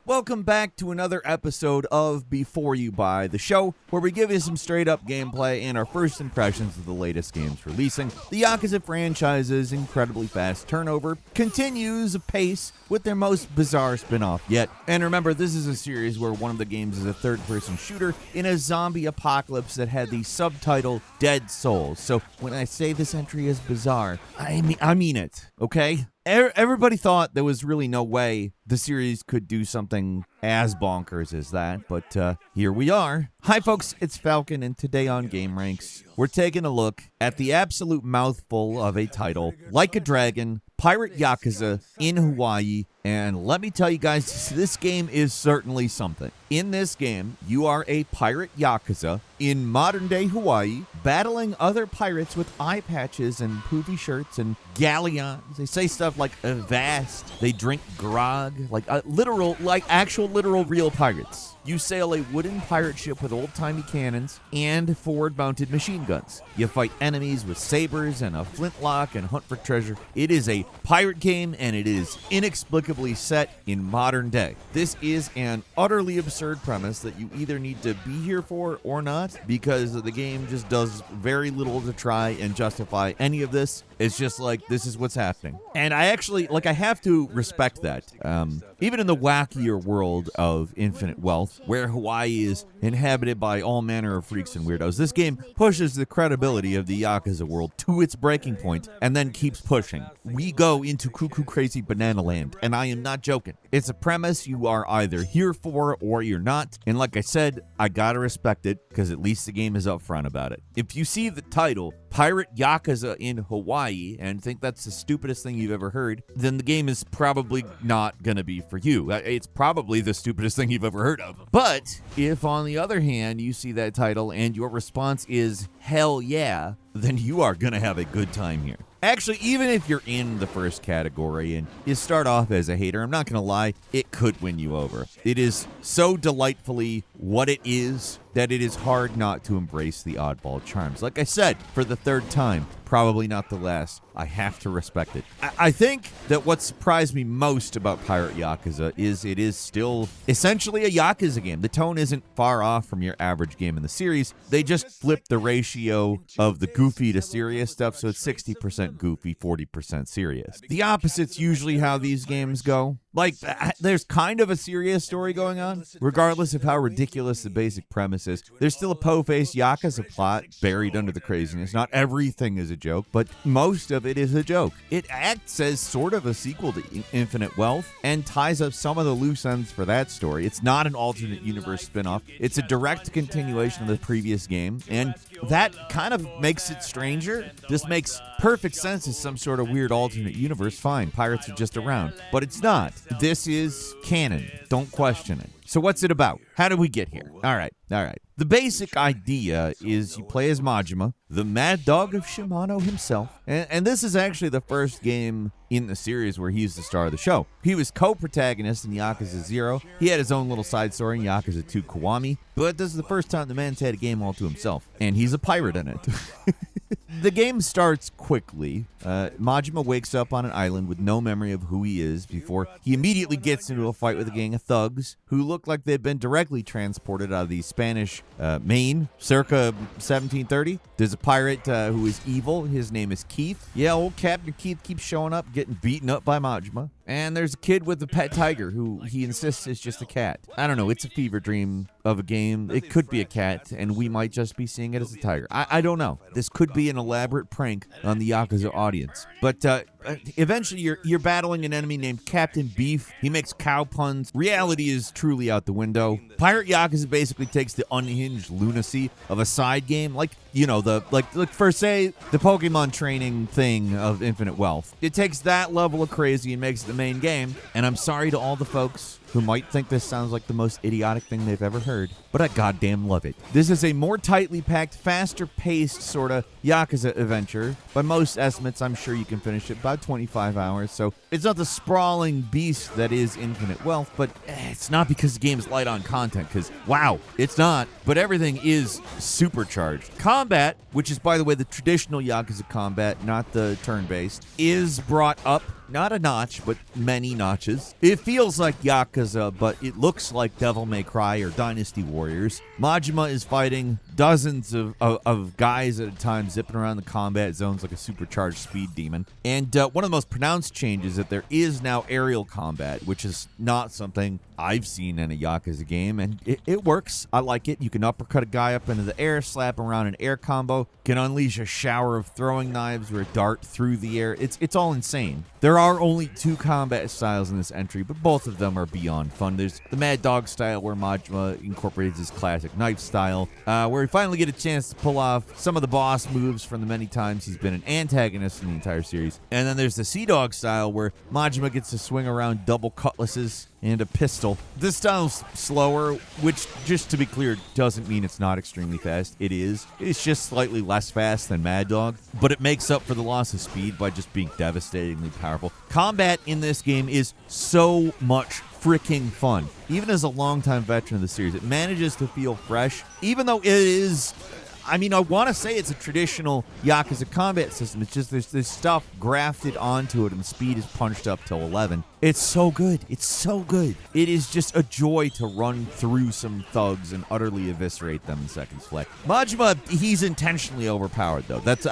Welcome back to another episode of Before You Buy, the show where we give you some straight-up gameplay and our first impressions of the latest games releasing. The Yakuza franchise's incredibly fast turnover continues apace with their most bizarre spin-off yet. And remember, this is a series where one of the games is a third-person shooter in a zombie apocalypse that had the subtitle Dead Souls. So when I say this entry is bizarre, I mean it, okay? Everybody thought there was really no way the series could do something as bonkers as that, but here we are. Hi folks, it's Falcon, and today on gameranx, we're taking a look at the absolute mouthful of a title, Like a Dragon, Pirate Yakuza in Hawaii, and let me tell you guys, this game is certainly something. In this game, you are a pirate Yakuza in modern-day Hawaii, battling other pirates with eye patches and poofy shirts and galleons. They say stuff like avast. They drink grog, like actual literal real pirates. You sail a wooden pirate ship with old-timey cannons and forward-mounted machine guns. You fight enemies with sabers and a flintlock and hunt for treasure. It is a pirate game, and it is inexplicably set in modern day. This is an utterly absurd premise that you either need to be here for or not, because the game just does very little to try and justify any of this. It's just like, this is what's happening. And I actually, I have to respect that. Even in the wackier world of Infinite Wealth, where Hawaii is inhabited by all manner of freaks and weirdos, this game pushes the credibility of the Yakuza world to its breaking point and then keeps pushing. We go into cuckoo crazy banana land, and I am not joking. It's a premise you are either here for or you're not, and like I said, I gotta respect it, because at least the game is upfront about it. If you see the title, Pirate Yakuza in Hawaii, and think that's the stupidest thing you've ever heard, then the game is probably not gonna be for you. It's probably the stupidest thing you've ever heard of. But if, on the other hand, you see that title and your response is hell yeah, then you are gonna have a good time here. Actually, even if you're in the first category and you start off as a hater, I'm not going to lie, it could win you over. It is so delightfully what it is that it is hard not to embrace the oddball charms. Like I said, for the third time, probably not the last, I have to respect it. I think that what surprised me most about Pirate Yakuza is it is still essentially a Yakuza game. The tone isn't far off from your average game in the series. They just flipped the ratio of the goofy to serious stuff, so it's 60% goofy, 40% serious. The opposite's usually how these games go. There's kind of a serious story going on, regardless of how ridiculous the basic premise is. There's still a po-faced Yakuza plot buried under the craziness. Not everything is a joke, but most of it is a joke. It acts as sort of a sequel to Infinite Wealth and ties up some of the loose ends for that story. It's not an alternate universe spin-off. It's a direct continuation of the previous game, and that kind of makes it stranger. This makes perfect sense as some sort of weird alternate universe. Fine, pirates are just around, but it's not. This is canon. Don't question it. So what's it about? How did we get here? All right. The basic idea is you play as Majima, the mad dog of Shimano himself. And this is actually the first game in the series where he's the star of the show. He was co-protagonist in Yakuza 0. He had his own little side story in Yakuza 2 Kiwami. But this is the first time the man's had a game all to himself. And he's a pirate in it. The game starts quickly. Majima wakes up on an island with no memory of who he is before he immediately gets into a fight with a gang of thugs who look like they've been directly transported out of the Spanish Main circa 1730. There's a pirate who is evil. His name is Keith. Yeah, old Captain Keith keeps showing up, getting beaten up by Majima. And there's a kid with a pet tiger who he insists is just a cat. I don't know, it's a fever dream of a game. It could be a cat, and we might just be seeing it as a tiger. I don't know. This could be an elaborate prank on the Yakuza audience. But eventually you're battling an enemy named Captain Beef. He makes cow puns. Reality is truly out the window. Pirate Yakuza basically takes the unhinged lunacy of a side game, like for say the Pokemon training thing of Infinite Wealth. It takes that level of crazy and makes it the main game. And I'm sorry to all the folks who might think this sounds like the most idiotic thing they've ever heard, but I goddamn love it. This is a more tightly packed, faster paced sort of Yakuza adventure. By most estimates, I'm sure you can finish it about 25 hours, so it's not the sprawling beast that is Infinite Wealth, but it's not because the game is light on content, because wow, it's not, but everything is supercharged. Combat, which is, by the way, the traditional Yakuza combat, not the turn-based, is brought up not a notch, but many notches. It feels like Yakuza, but it looks like Devil May Cry or Dynasty Warriors. Majima is fighting dozens of guys at a time, zipping around the combat zones like a supercharged speed demon. And one of the most pronounced changes is that there is now aerial combat, which is not something I've seen in a Yakuza game, and it works. I like it. You can uppercut a guy up into the air, slap him around an air combo, can unleash a shower of throwing knives or a dart through the air. It's all insane. There are only 2 combat styles in this entry, but both of them are beyond fun. There's the Mad Dog style, where Majima incorporates his classic knife style, where we finally get a chance to pull off some of the boss moves from the many times he's been an antagonist in the entire series. And then there's the Sea Dog style, where Majima gets to swing around double cutlasses and a pistol. This style's slower, which, just to be clear, doesn't mean it's not extremely fast. It is. It's just slightly less fast than Mad Dog, but it makes up for the loss of speed by just being devastatingly powerful. Combat in this game is so much freaking fun. Even as a longtime veteran of the series, it manages to feel fresh, even though it is... I mean, I want to say it's a traditional Yakuza combat system. It's just there's this stuff grafted onto it, and the speed is punched up till 11. It's so good. It's so good. It is just a joy to run through some thugs and utterly eviscerate them in seconds flat. Majima, he's intentionally overpowered, though. That's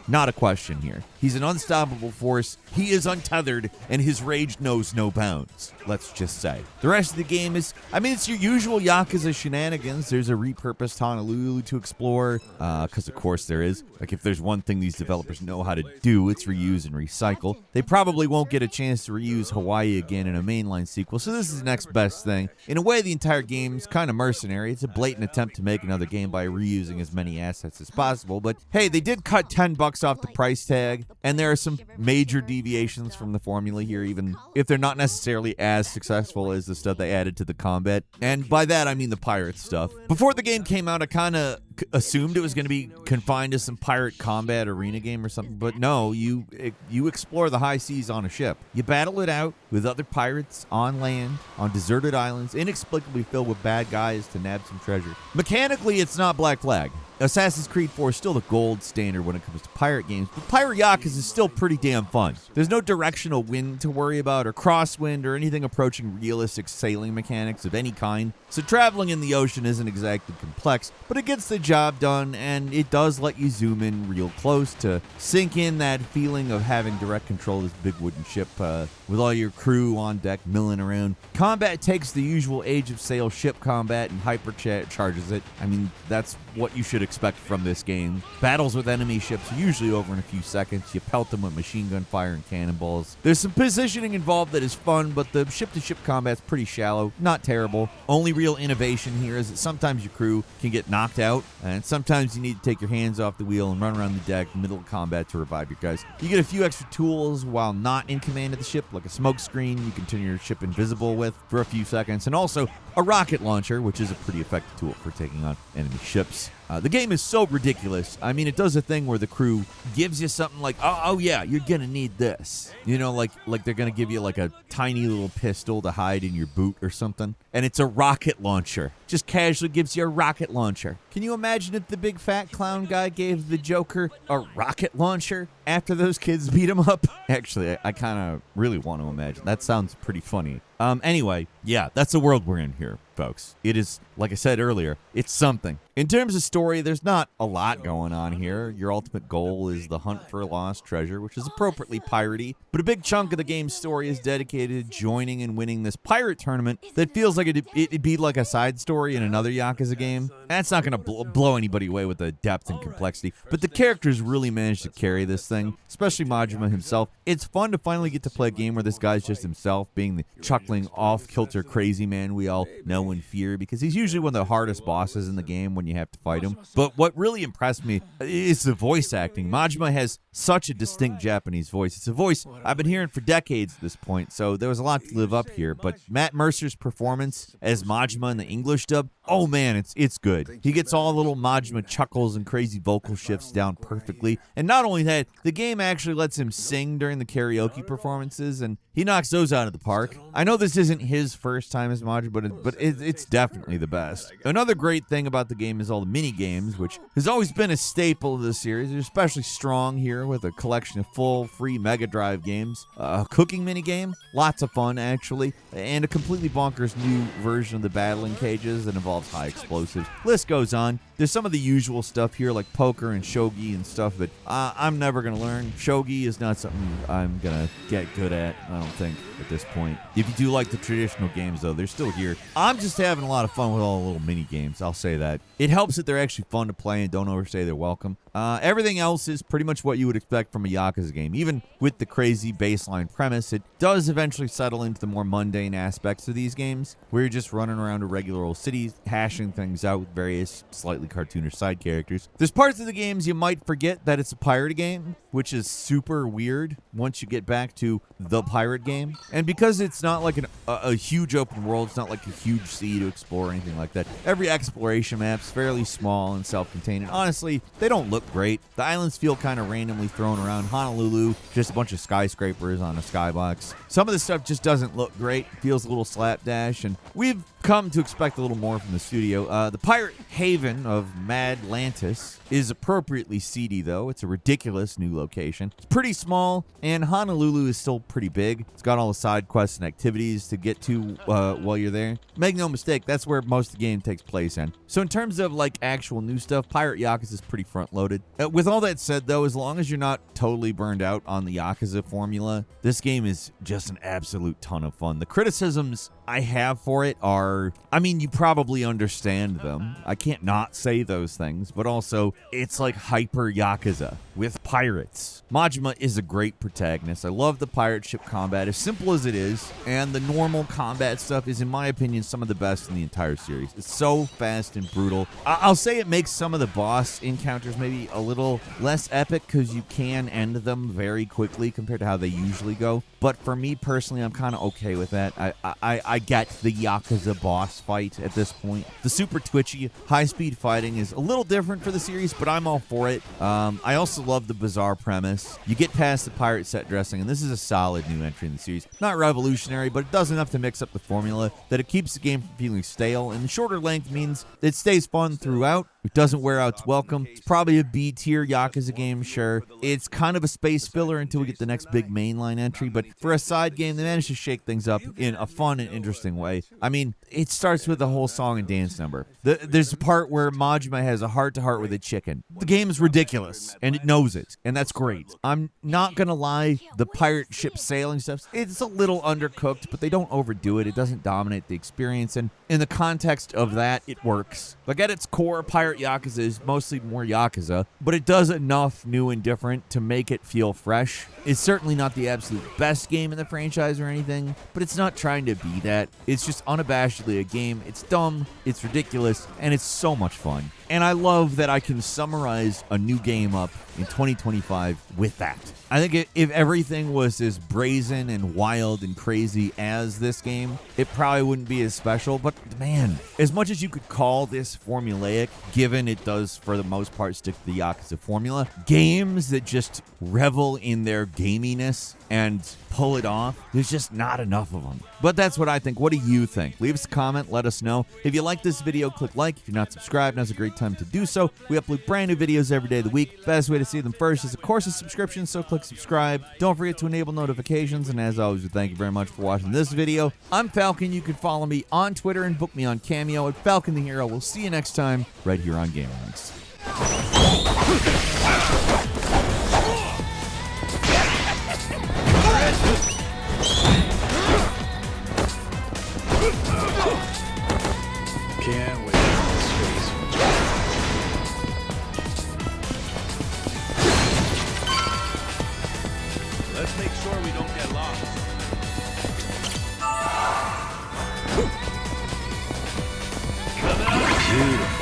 not a question here. He's an unstoppable force. He is untethered, and his rage knows no bounds, let's just say. The rest of the game is, it's your usual Yakuza shenanigans. There's a repurposed Honolulu to explore, because of course there is. Like, if there's one thing these developers know how to do, it's reuse and recycle. They probably won't get a chance to reuse Hawaii again in a mainline sequel, so this is the next best thing. In a way, the entire game's kind of mercenary. It's a blatant attempt to make another game by reusing as many assets as possible, but hey, they did cut $10 off the price tag, and there are some major deviations from the formula here, even if they're not necessarily as successful as the stuff they added to the combat. And by that, I mean the pirate stuff. Before the game came out, I kind of assumed it was going to be confined to some pirate combat arena game or something, but no, you explore the high seas on a ship. You battle it out with other pirates on land, on deserted islands, inexplicably filled with bad guys to nab some treasure. Mechanically, it's not Black Flag. Assassin's Creed 4 is still the gold standard when it comes to pirate games, but Pirate Yakuza is still pretty damn fun. There's no directional wind to worry about, or crosswind, or anything approaching realistic sailing mechanics of any kind, so traveling in the ocean isn't exactly complex, but it gets the job done, and it does let you zoom in real close to sink in that feeling of having direct control of this big wooden ship with all your crew on deck milling around. Combat takes the usual Age of Sail ship combat and hypercharges it. That's what you should expect from this game. Battles with enemy ships are usually over in a few seconds. You pelt them with machine gun fire and cannonballs. There's some positioning involved that is fun, but the ship-to-ship combat's pretty shallow. Not terrible. Only real innovation here is that sometimes your crew can get knocked out, and sometimes you need to take your hands off the wheel and run around the deck middle of combat to revive your guys. You get a few extra tools while not in command of the ship, like a smoke screen you can turn your ship invisible with for a few seconds, and also a rocket launcher, which is a pretty effective tool for taking on enemy ships. The game is so ridiculous. It does a thing where the crew gives you something like, oh yeah, you're gonna need this. Like they're gonna give you like a tiny little pistol to hide in your boot or something. And it's a rocket launcher. Just casually gives you a rocket launcher. Can you imagine if the big fat clown guy gave the Joker a rocket launcher after those kids beat him up? Actually, I kind of really want to imagine. That sounds pretty funny. Anyway, yeah, that's the world we're in here, folks. It is, like I said earlier, it's something. In terms of story, there's not a lot going on here. Your ultimate goal is the hunt for a lost treasure, which is appropriately piratey, but a big chunk of the game's story is dedicated to joining and winning this pirate tournament that feels like it'd be like a side story in another Yakuza game. That's not going to blow anybody away with the depth and complexity, but the characters really managed to carry this thing, especially Majima himself. It's fun to finally get to play a game where this guy's just himself, being the chuckling, off-kilter crazy man we all know and fear, because he's usually one of the hardest bosses in the game when you have to fight him. But what really impressed me is the voice acting. Majima has such a distinct Japanese voice. It's a voice I've been hearing for decades at this point, so there was a lot to live up here. But Matt Mercer's performance as Majima in the English dub Oh man, it's good. He gets all the little Majima chuckles and crazy vocal shifts down perfectly. And not only that, the game actually lets him sing during the karaoke performances, and he knocks those out of the park. I know this isn't his first time as Majima, but it's definitely the best. Another great thing about the game is all the mini games, which has always been a staple of the series. They're especially strong here with a collection of full free Mega Drive games. A cooking mini game, lots of fun actually, and a completely bonkers new version of the battling cages that involves high explosives. List goes on. There's some of the usual stuff here like poker and shogi and stuff, but I'm never going to learn. Shogi is not something I'm going to get good at, I don't think, at this point. If you do like the traditional games, though, they're still here. I'm just having a lot of fun with all the little mini games, I'll say that. It helps that they're actually fun to play and don't overstay their welcome. Everything else is pretty much what you would expect from a Yakuza game. Even with the crazy baseline premise, it does eventually settle into the more mundane aspects of these games, where you're just running around a regular old city, hashing things out with various slightly cartoonish side characters. There's parts of the games you might forget that it's a pirate game, which is super weird once you get back to the pirate game. And because it's not like a huge open world, it's not like a huge sea to explore or anything like that. Every exploration map's fairly small and self-contained, and honestly, they don't look great. The islands feel kind of randomly thrown around. Honolulu, just a bunch of skyscrapers on a skybox. Some of the stuff just doesn't look great, feels a little slapdash, and we've come to expect a little more from the studio. The pirate haven of Madlantis is appropriately seedy, though. It's a ridiculous new location. It's pretty small, and Honolulu is still pretty big. It's got all the side quests and activities to get to while you're there. Make no mistake, that's where most of the game takes place in. So in terms of like actual new stuff, Pirate Yakuza is pretty front-loaded. With all that said, though, as long as you're not totally burned out on the Yakuza formula, this game is just an absolute ton of fun. The criticisms I have for it are, I mean, you probably understand them. I can't not say those things, but also it's like hyper Yakuza with pirates. Majima is a great protagonist. I love the pirate ship combat, as simple as it is, and the normal combat stuff is, in my opinion, some of the best in the entire series. It's so fast and brutal. I'll say it makes some of the boss encounters maybe a little less epic because you can end them very quickly compared to how they usually go. But for me personally, I'm kind of okay with that. I get the Yakuza boss fight at this point. The super twitchy, high-speed fighting is a little different for the series, but I'm all for it. I also love the bizarre premise. You get past the pirate set dressing, and this is a solid new entry in the series. Not revolutionary, but it does enough to mix up the formula that it keeps the game from feeling stale, and the shorter length means it stays fun throughout. It doesn't wear out its welcome. It's probably a B-tier Yakuza game, sure. It's kind of a space filler until we get the next big mainline entry, but for a side game, they managed to shake things up in a fun and interesting way. I mean, it starts with a whole song and dance number. There's a part where Majima has a heart-to-heart with a chicken. The game is ridiculous, and it knows it, and that's great. I'm not gonna lie, the pirate ship sailing stuff, it's a little undercooked, but they don't overdo it. It doesn't dominate the experience, and in the context of that, it works. Like, at its core, Pirate Yakuza is mostly more Yakuza, but it does enough new and different to make it feel fresh. It's certainly not the absolute best game in the franchise or anything, but it's not trying to be that. It's just unabashedly a game. It's dumb, it's ridiculous, and it's so much fun. And I love that I can summarize a new game up in 2025 with that. I think if everything was as brazen and wild and crazy as this game, it probably wouldn't be as special. But man, as much as you could call this formulaic, given it does for the most part stick to the Yakuza formula, games that just revel in their gaminess and pull it off, there's just not enough of them. But that's what I think. What do you think? Leave us a comment, let us know. If you like this video, click like. If you're not subscribed, now's a great time to do so. We upload brand new videos every day of the week. Best way to see them first is, of course, a subscription, so click subscribe. Don't forget to enable notifications, and as always, we thank you very much for watching this video. I'm Falcon. You can follow me on Twitter and book me on Cameo at Falcon the Hero. We'll see you next time right here on gameranx. Can't wait for this face. Let's make sure we don't get lost. Come on. Beautiful.